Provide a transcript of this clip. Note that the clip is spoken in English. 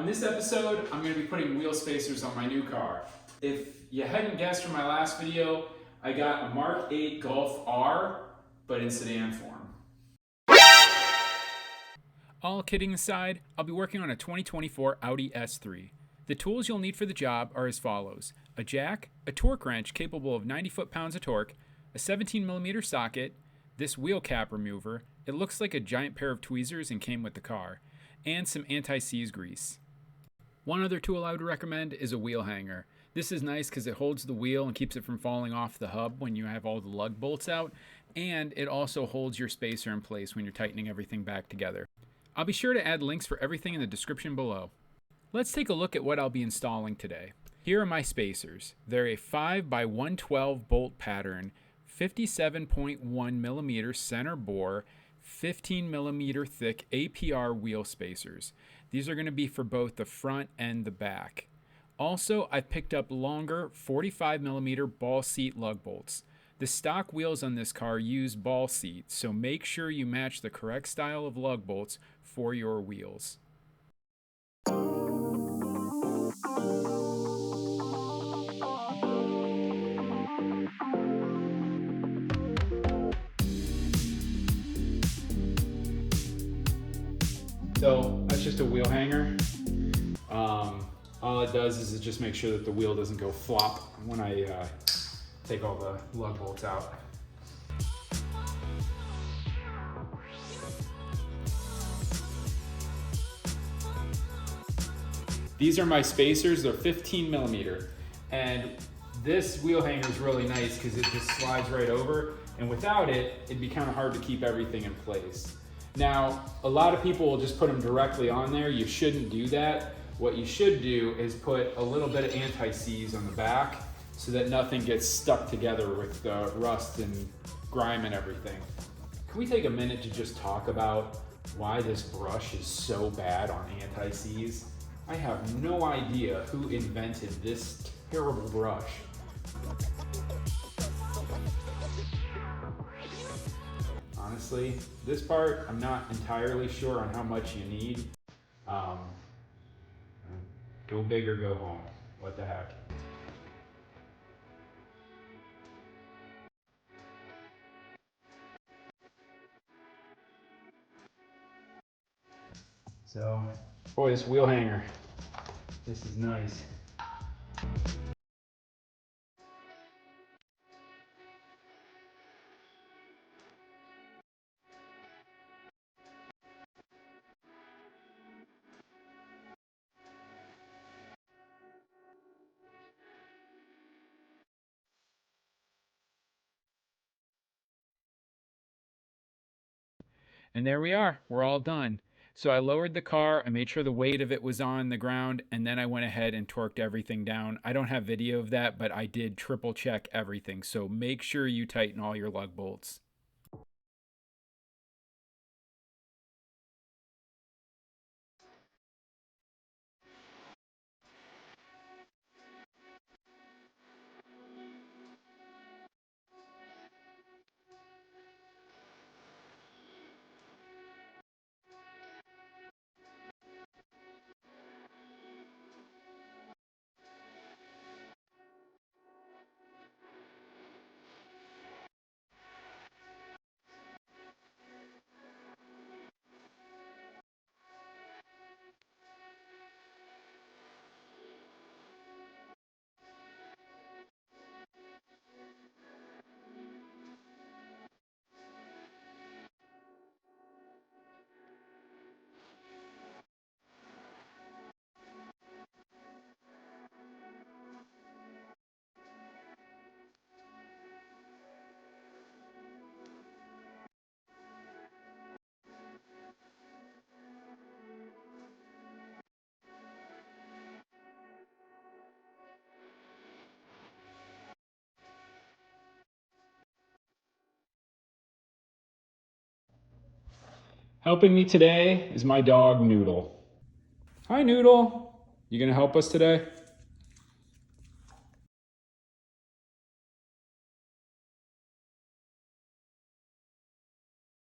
On this episode, I'm going to be putting wheel spacers on my new car. If you hadn't guessed from my last video, I got a Mark 8 Golf R, but in sedan form. All kidding aside, I'll be working on a 2024 Audi S3. The tools you'll need for the job are as follows: a jack, a torque wrench capable of 90 foot-pounds of torque, a 17mm socket, this wheel cap remover, it looks like a giant pair of tweezers and came with the car, and some anti-seize grease. One other tool I would recommend is a wheel hanger. This is nice because it holds the wheel and keeps it from falling off the hub when you have all the lug bolts out, and it also holds your spacer in place when you're tightening everything back together. I'll be sure to add links for everything in the description below. Let's take a look at what I'll be installing today. Here are my spacers. They're a 5x112 bolt pattern, 57.1mm center bore, 15mm thick APR wheel spacers. These are going to be for both the front and the back. Also, I've picked up longer 45mm ball seat lug bolts. The stock wheels on this car use ball seat, so make sure you match the correct style of lug bolts for your wheels. So that's just a wheel hanger. All it does is it just makes sure that the wheel doesn't go flop when I take all the lug bolts out. These are my spacers, they're 15mm. And this wheel hanger is really nice because it just slides right over, and without it, it'd be kind of hard to keep everything in place. Now, a lot of people will just put them directly on there. You shouldn't do that. What you should do is put a little bit of anti-seize on the back so that nothing gets stuck together with the rust and grime and everything. Can we take a minute to just talk about why this brush is so bad on anti-seize? I have no idea who invented this terrible brush. Honestly, this part, I'm not entirely sure on how much you need. Go big or go home. What the heck? So, boy, this wheel hanger, this is nice. And there we are, we're all done. So I lowered the car, I made sure the weight of it was on the ground, and then I went ahead and torqued everything down. I don't have video of that, but I did triple check everything. So make sure you tighten all your lug bolts. Helping me today is my dog, Noodle. Hi, Noodle. You gonna help us today?